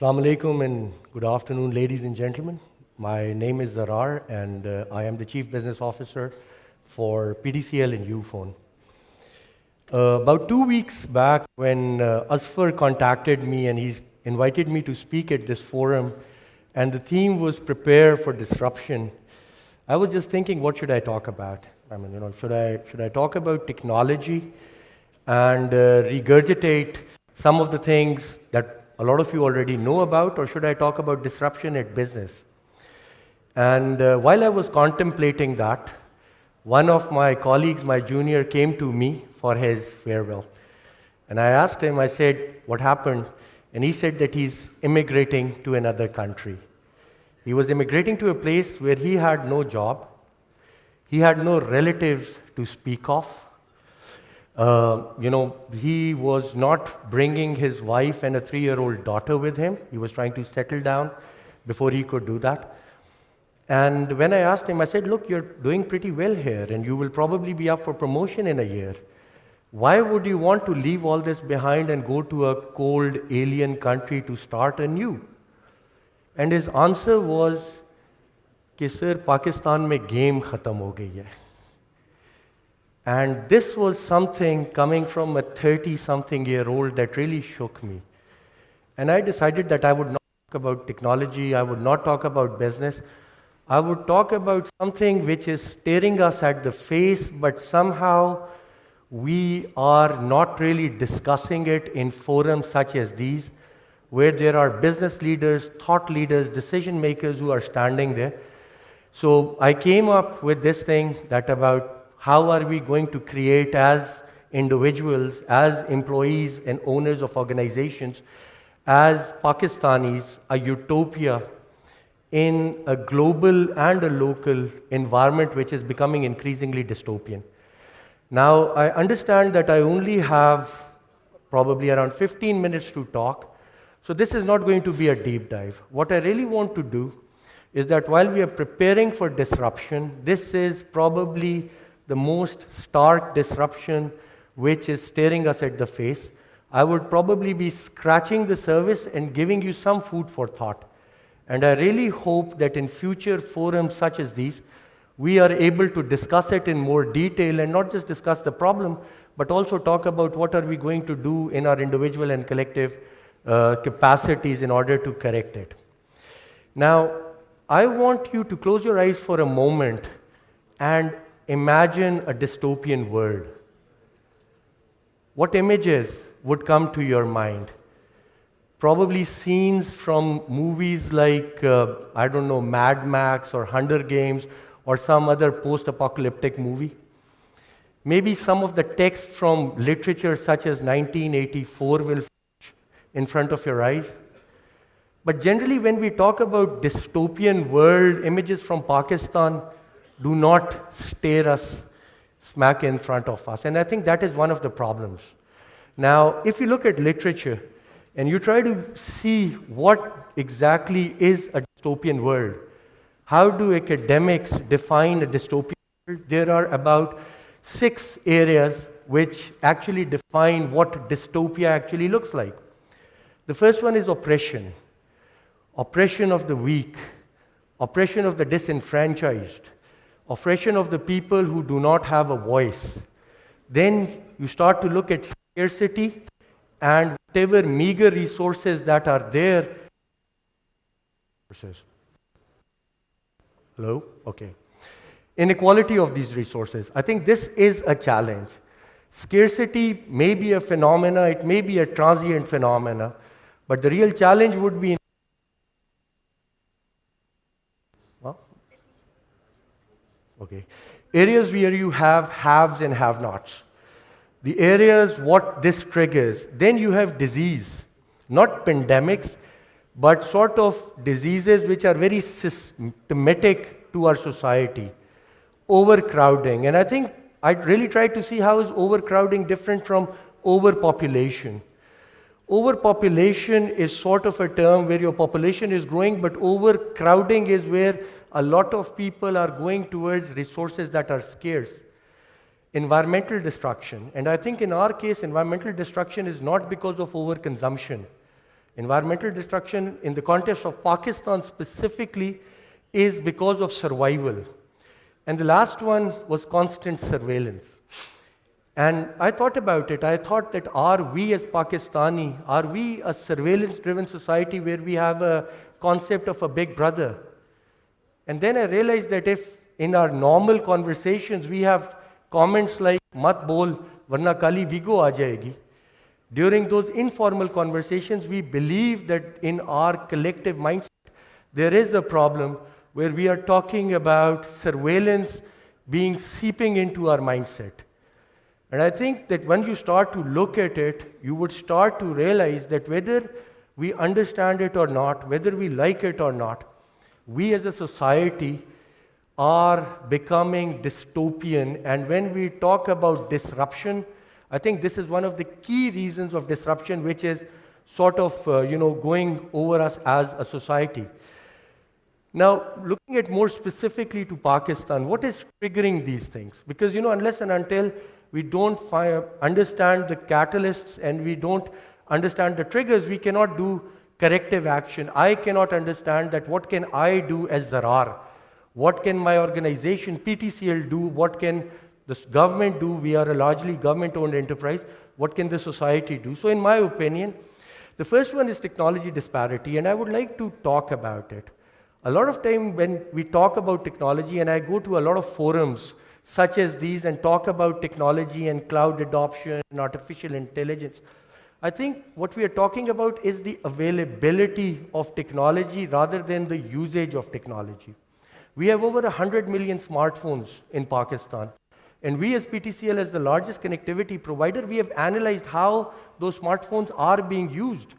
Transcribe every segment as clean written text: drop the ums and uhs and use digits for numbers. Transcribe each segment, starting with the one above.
Assalamu alaikum and good afternoon, ladies and gentlemen. My name is Zarrar and I am the Chief Business Officer for PTCL and Ufone. About 2 weeks back when Asfar contacted me and he invited me to speak at this forum and the theme was prepare for disruption, I was just thinking, what should I talk about? Should I talk about technology and regurgitate some of the things that a lot of you already know about, or should I talk about disruption at business? And while I was contemplating that, one of my colleagues, my junior, came to me for his farewell. And I asked him, I said, what happened? And he said that he's immigrating to another country. He was immigrating to a place where he had no job. He had no relatives to speak of. He was not bringing his wife and a 3-year-old daughter with him. He was trying to settle down before he could do that. And when I asked him, I said, look, you're doing pretty well here, and you will probably be up for promotion in a year. Why would you want to leave all this behind and go to a cold alien country to start anew? And his answer was, कि sir, Pakistan mein game khatam ho gayi hai. And this was something coming from a 30-something-year-old that really shook me. And I decided that I would not talk about technology, I would not talk about business. I would talk about something which is staring us at the face, but somehow we are not really discussing it in forums such as these, where there are business leaders, thought leaders, decision makers who are standing there. So I came up with this thing that about how are we going to create as individuals, as employees and owners of organizations, as Pakistanis, a utopia in a global and a local environment which is becoming increasingly dystopian. Now, I understand that I only have probably around 15 minutes to talk, so this is not going to be a deep dive. What I really want to do is that while we are preparing for disruption, this is probably the most stark disruption which is staring us at the face. I would probably be scratching the surface and giving you some food for thought. And I really hope that in future forums such as these, we are able to discuss it in more detail and not just discuss the problem, but also talk about what are we going to do in our individual and collective capacities in order to correct it. Now, I want you to close your eyes for a moment and imagine a dystopian world. What images would come to your mind? Probably scenes from movies like, Mad Max or Hunger Games or some other post-apocalyptic movie. Maybe some of the text from literature such as 1984 will flash in front of your eyes. But generally when we talk about dystopian world, images from Pakistan do not stare us smack in front of us. And I think that is one of the problems. Now, if you look at literature and you try to see what exactly is a dystopian world, how do academics define a dystopian world? There are about 6 areas which actually define what dystopia actually looks like. The first one is oppression. Oppression of the weak, oppression of the disenfranchised, oppression of the people who do not have a voice. Then you start to look at scarcity and whatever meager resources that are there. Hello? Okay. Inequality of these resources. I think this is a challenge. Scarcity may be a phenomena, it may be a transient phenomena, but the real challenge would be areas where you have haves and have-nots. The areas what this triggers. Then you have disease, not pandemics, but sort of diseases which are very systematic to our society. Overcrowding. And I think I really tried to see how is overcrowding different from overpopulation. Overpopulation is sort of a term where your population is growing, but overcrowding is where a lot of people are going towards resources that are scarce. Environmental destruction. And I think in our case, environmental destruction is not because of overconsumption. Environmental destruction in the context of Pakistan specifically is because of survival. And the last one was constant surveillance. And I thought about it. I thought that are we as Pakistani, are we a surveillance-driven society where we have a concept of a big brother? And then I realized that if in our normal conversations we have comments like, "Mat bol, varna kali vigo aa jayegi," during those informal conversations, we believe that in our collective mindset, there is a problem where we are talking about surveillance seeping into our mindset. And I think that when you start to look at it, you would start to realize that whether we understand it or not, whether we like it or not, we as a society are becoming dystopian. And when we talk about disruption, I think this is one of the key reasons of disruption, which is sort of going over us as a society. Now, looking at more specifically to Pakistan, what is triggering these things? Because unless and until we don't understand the catalysts and we don't understand the triggers, we cannot do corrective action. I cannot understand that what can I do as Zarrar? What can my organization, PTCL, do? What can the government do? We are a largely government-owned enterprise. What can the society do? So in my opinion, the first one is technology disparity, and I would like to talk about it. A lot of time when we talk about technology, and I go to a lot of forums such as these and talk about technology and cloud adoption and artificial intelligence, I think what we are talking about is the availability of technology rather than the usage of technology. We have over 100 million smartphones in Pakistan. And we as PTCL, as the largest connectivity provider, we have analyzed how those smartphones are being used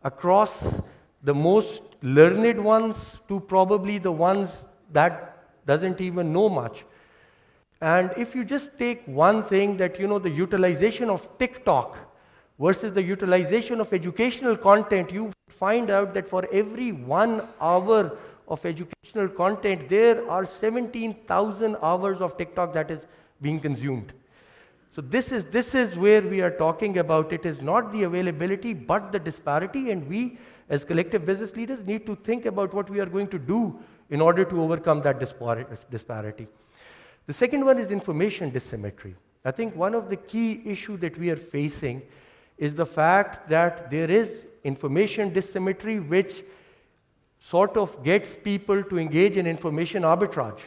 across the most learned ones to probably the ones that doesn't even know much. And if you just take one thing that, the utilization of TikTok versus the utilization of educational content, you find out that for every 1 hour of educational content, there are 17,000 hours of TikTok that is being consumed. So this is where we are talking about. It is not the availability, but the disparity, and we as collective business leaders need to think about what we are going to do in order to overcome that disparity. The second one is information asymmetry. I think one of the key issues that we are facing is the fact that there is information asymmetry which sort of gets people to engage in information arbitrage.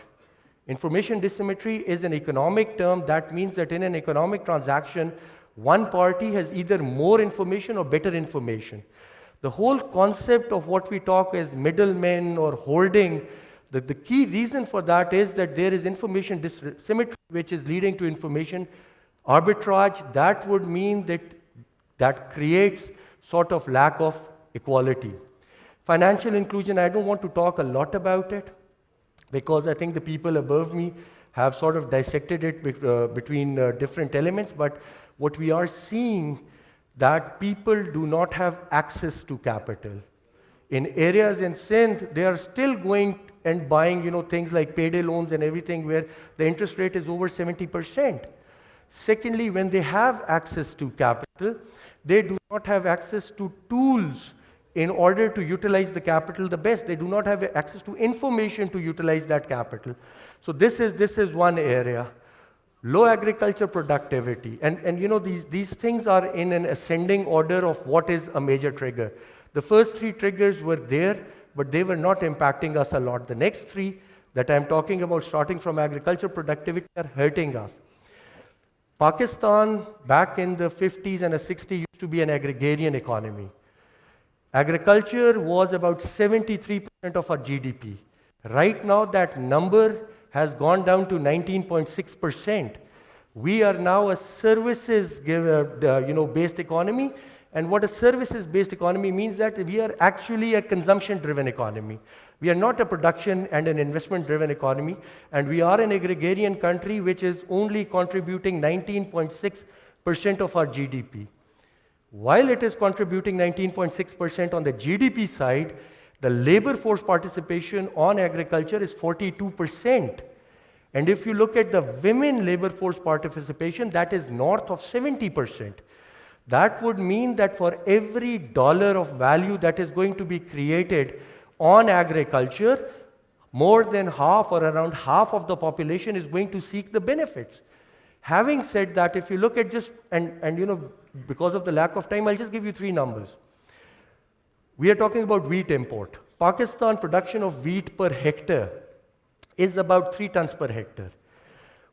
Information asymmetry is an economic term that means that in an economic transaction, one party has either more information or better information. The whole concept of what we talk as middlemen or holding, the key reason for that is that there is information asymmetry which is leading to information arbitrage. That would mean that creates sort of lack of equality. Financial inclusion, I don't want to talk a lot about it because I think the people above me have sort of dissected it between different elements, but what we are seeing that people do not have access to capital. In areas in Sindh, they are still going and buying things like payday loans and everything where the interest rate is over 70%. Secondly, when they have access to capital, they do not have access to tools in order to utilize the capital the best. They do not have access to information to utilize that capital. So this is one area. Low agriculture productivity. And these things are in an ascending order of what is a major trigger. The first three triggers were there, but they were not impacting us a lot. The next three that I'm talking about, starting from agriculture productivity, are hurting us. Pakistan, back in the 50s and the 60s, used to be an agrarian economy. Agriculture was about 73% of our GDP. Right now, that number has gone down to 19.6%. We are now a services-based economy, and what a services-based economy means that we are actually a consumption-driven economy. We are not a production and an investment-driven economy, and we are an agrarian country which is only contributing 19.6% of our GDP. While it is contributing 19.6% on the GDP side, the labor force participation on agriculture is 42%. And if you look at the women labor force participation, that is north of 70%. That would mean that for every dollar of value that is going to be created on agriculture, more than half or around half of the population is going to seek the benefits. Having said that, if you look at just, because of the lack of time, I'll just give you 3 numbers. We are talking about wheat import. Pakistan production of wheat per hectare is about 3 tons per hectare.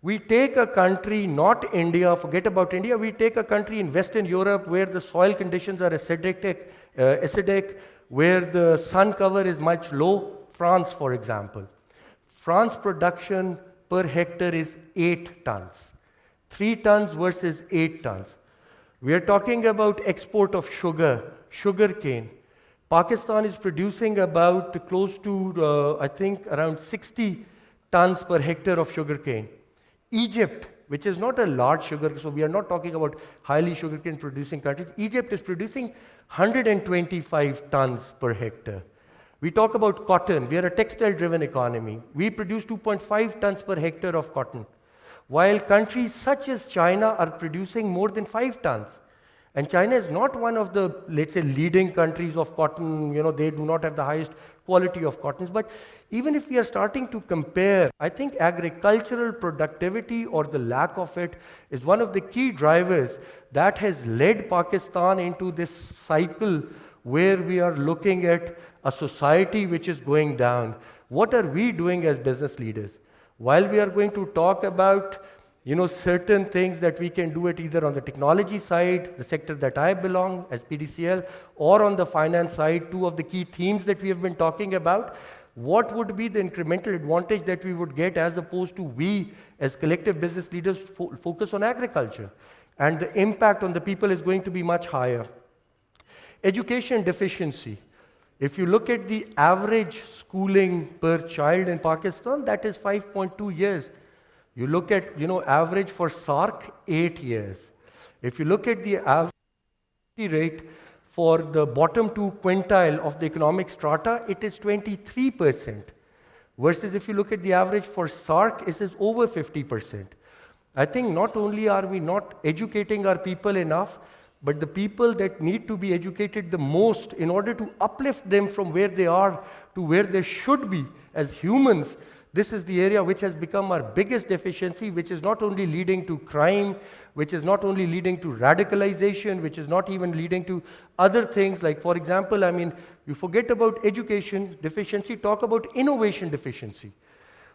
We take a country, not India, forget about India, we take a country in Western Europe where the soil conditions are acidic, where the sun cover is much low, France, for example. France production per hectare is 8 tons. 3 tons versus 8 tons. We are talking about export of sugar cane. Pakistan is producing about close to, I think, around 60 tons per hectare of sugar cane. Egypt, which is not a large sugar, so we are not talking about highly sugarcane producing countries. Egypt is producing 125 tons per hectare. We talk about cotton. We are a textile-driven economy. We produce 2.5 tons per hectare of cotton, while countries such as China are producing more than 5 tons. And China is not one of the, let's say, leading countries of cotton. They do not have the highest quality of cottons. But even if we are starting to compare, I think agricultural productivity or the lack of it is one of the key drivers that has led Pakistan into this cycle where we are looking at a society which is going down. What are we doing as business leaders? While we are going to talk about certain things that we can do it either on the technology side, the sector that I belong as PTCL, or on the finance side, 2 of the key themes that we have been talking about, what would be the incremental advantage that we would get as opposed to we as collective business leaders focus on agriculture? And the impact on the people is going to be much higher. Education deficiency. If you look at the average schooling per child in Pakistan, that is 5.2 years. You look at, average for SARC, 8 years. If you look at the average rate for the bottom 2 quintile of the economic strata, it is 23%. Versus if you look at the average for SARC, it is over 50%. I think not only are we not educating our people enough, but the people that need to be educated the most in order to uplift them from where they are to where they should be as humans, this is the area which has become our biggest deficiency, which is not only leading to crime, which is not only leading to radicalization, which is not even leading to other things like, for example, you forget about education deficiency, talk about innovation deficiency.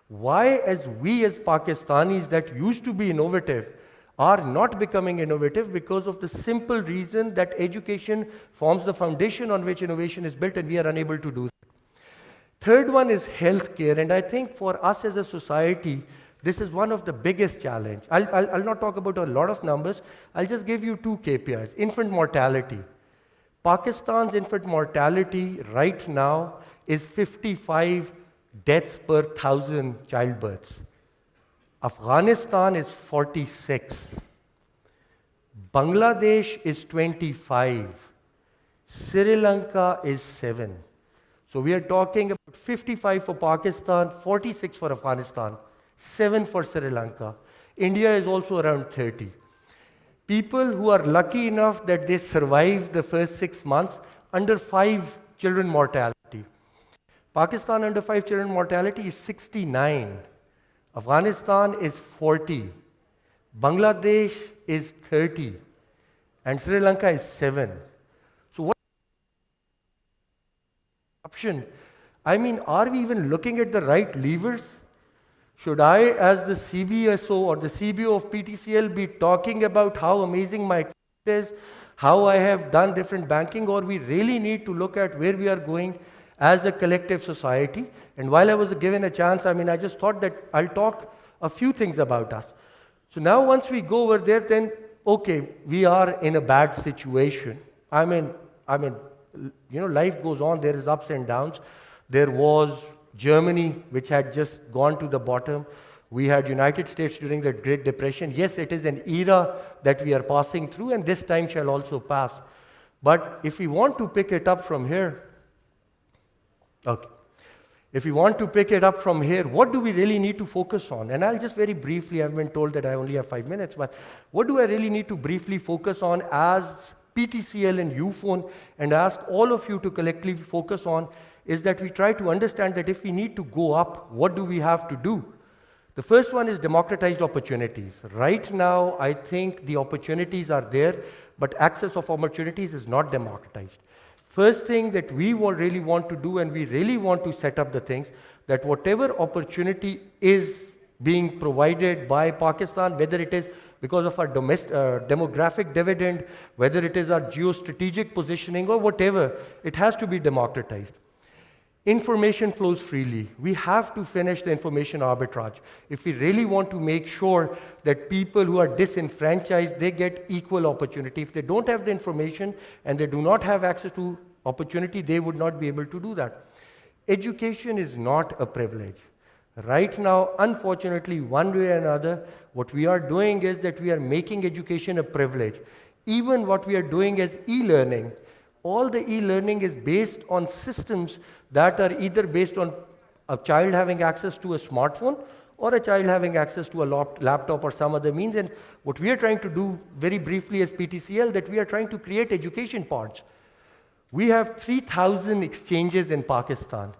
Why, as we as Pakistanis that used to be innovative, are not becoming innovative? Because of the simple reason that education forms the foundation on which innovation is built, and we are unable to do that. Third one is healthcare, and I think for us as a society, this is one of the biggest challenges. I'll not talk about a lot of numbers. I'll just give you 2 KPIs. Infant mortality. Pakistan's infant mortality right now is 55 deaths per 1,000 childbirths. Afghanistan is 46. Bangladesh is 25. Sri Lanka is 7. So we are talking about 55 for Pakistan, 46 for Afghanistan, 7 for Sri Lanka. India is also around 30. People who are lucky enough that they survive the first 6 months, under 5 children mortality. Pakistan under 5 children mortality is 69. Afghanistan is 40. Bangladesh is 30. And Sri Lanka is 7. So what option? Are we even looking at the right levers? Should I, as the CBSO or the CBO of PTCL, be talking about how amazing my is, how I have done different banking, or we really need to look at where we are going as a collective society? And while I was given a chance, I just thought that I'll talk a few things about us. So now once we go over there, then, okay, we are in a bad situation. Life goes on, there is ups and downs. There was Germany, which had just gone to the bottom. We had United States during the Great Depression. Yes, it is an era that we are passing through, and this time shall also pass. But if we want to pick it up from here, okay. If we want to pick it up from here, what do we really need to focus on? And I'll just very briefly, I've been told that I only have 5 minutes, but what do I really need to briefly focus on as PTCL and UPhone, and ask all of you to collectively focus on, is that we try to understand that if we need to go up, what do we have to do? The first one is democratized opportunities. Right now, I think the opportunities are there, but access of opportunities is not democratized. First thing that we really want to do, and we really want to set up the things, that whatever opportunity is being provided by Pakistan, whether it is because of our demographic dividend, whether it is our geostrategic positioning or whatever, it has to be democratized. Information flows freely. We have to finish the information arbitrage. If we really want to make sure that people who are disenfranchised, they get equal opportunity. If they don't have the information and they do not have access to opportunity, they would not be able to do that. Education is not a privilege. Right now, unfortunately, one way or another, what we are doing is that we are making education a privilege. Even what we are doing is e-learning. All the e-learning is based on systems that are either based on a child having access to a smartphone or a child having access to a laptop or some other means. And what we are trying to do very briefly as PTCL, that we are trying to create education pods. We have 3,000 exchanges in Pakistan.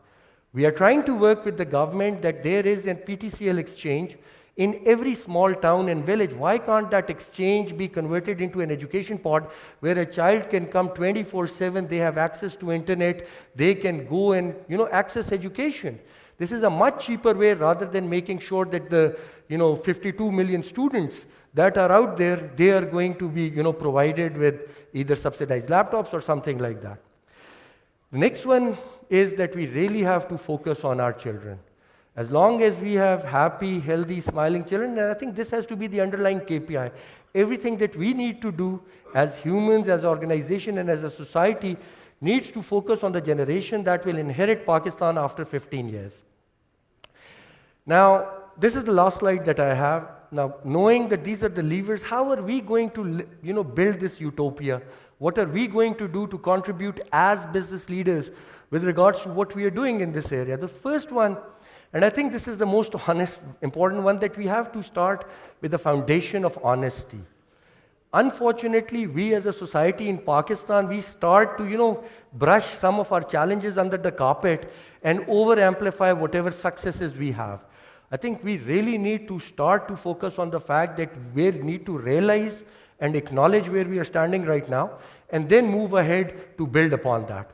We are trying to work with the government that there is a PTCL exchange in every small town and village. Why can't that exchange be converted into an education pod where a child can come 24/7, they have access to internet, they can go and access education. This is a much cheaper way rather than making sure that the 52 million students that are out there, they are going to be provided with either subsidized laptops or something like that. The next one is that we really have to focus on our children. As long as we have happy, healthy, smiling children, and I think this has to be the underlying KPI. Everything that we need to do as humans, as an organization, and as a society needs to focus on the generation that will inherit Pakistan after 15 years. Now, this is the last slide that I have. Now, knowing that these are the levers, how are we going to build this utopia? What are we going to do to contribute as business leaders with regards to what we are doing in this area? The first one, and I think this is the most important one, that we have to start with the foundation of honesty. Unfortunately, we as a society in Pakistan, we start to, brush some of our challenges under the carpet and over-amplify whatever successes we have. I think we really need to start to focus on the fact that we need to realize and acknowledge where we are standing right now, and then move ahead to build upon that.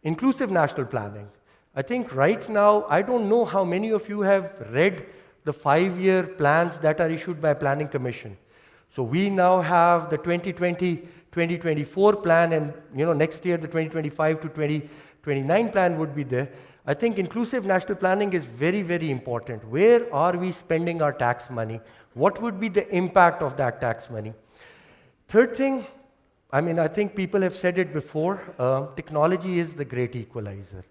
Inclusive national planning. I think right now, I don't know how many of you have read the 5-year plans that are issued by Planning Commission. So we now have the 2020-2024 plan, and next year the 2025 to 2029 plan would be there. I think inclusive national planning is very, very important. Where are we spending our tax money? What would be the impact of that tax money? Third thing, I think people have said it before, technology is the great equalizer.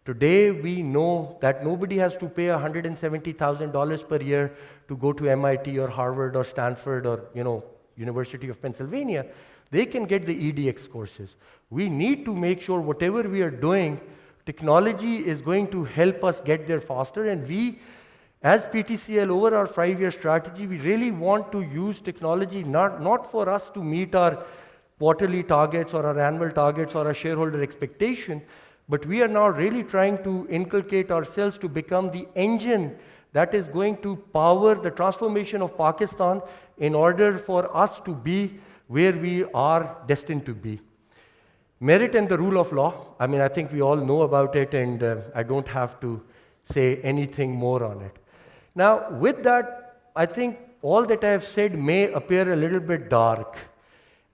Today, we know that nobody has to pay $170,000 per year to go to MIT or Harvard or Stanford or University of Pennsylvania. They can get the EDX courses. We need to make sure whatever we are doing, technology is going to help us get there faster, and we, as PTCL, over our 5-year strategy, we really want to use technology not for us to meet our quarterly targets or our annual targets or our shareholder expectation, but we are now really trying to inculcate ourselves to become the engine that is going to power the transformation of Pakistan in order for us to be where we are destined to be. Merit and the rule of law, I think we all know about it, and I don't have to say anything more on it. Now, with that, I think all that I have said may appear a little bit dark.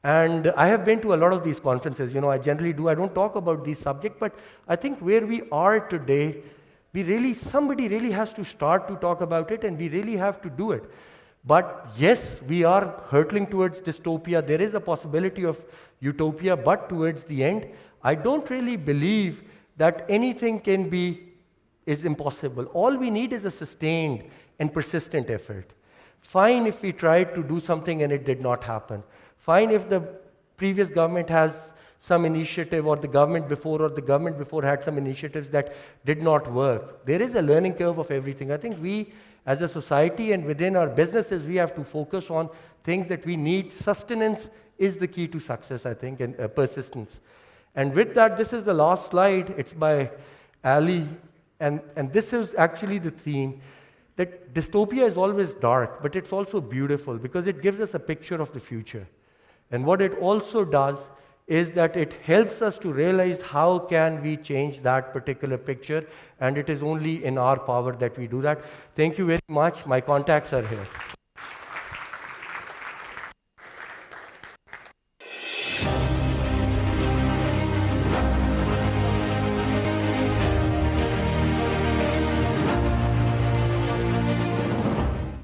And I have been to a lot of these conferences. I generally do. I don't talk about these subjects, but I think where we are today, somebody really has to start to talk about it, and we really have to do it. But yes, we are hurtling towards dystopia. There is a possibility of utopia, but towards the end, I don't really believe that anything is impossible. All we need is a sustained and persistent effort. Fine if we tried to do something and it did not happen. Fine if the previous government has some initiative, or the government before had some initiatives that did not work. There is a learning curve of everything. I think we, as a society and within our businesses, we have to focus on things that we need. Sustenance is the key to success, I think, and persistence. And with that, this is the last slide. It's by Ali, and this is actually the theme, that dystopia is always dark, but it's also beautiful because it gives us a picture of the future. And what it also does is that it helps us to realize how can we change that particular picture, and it is only in our power that we do that. Thank you very much. My contacts are here.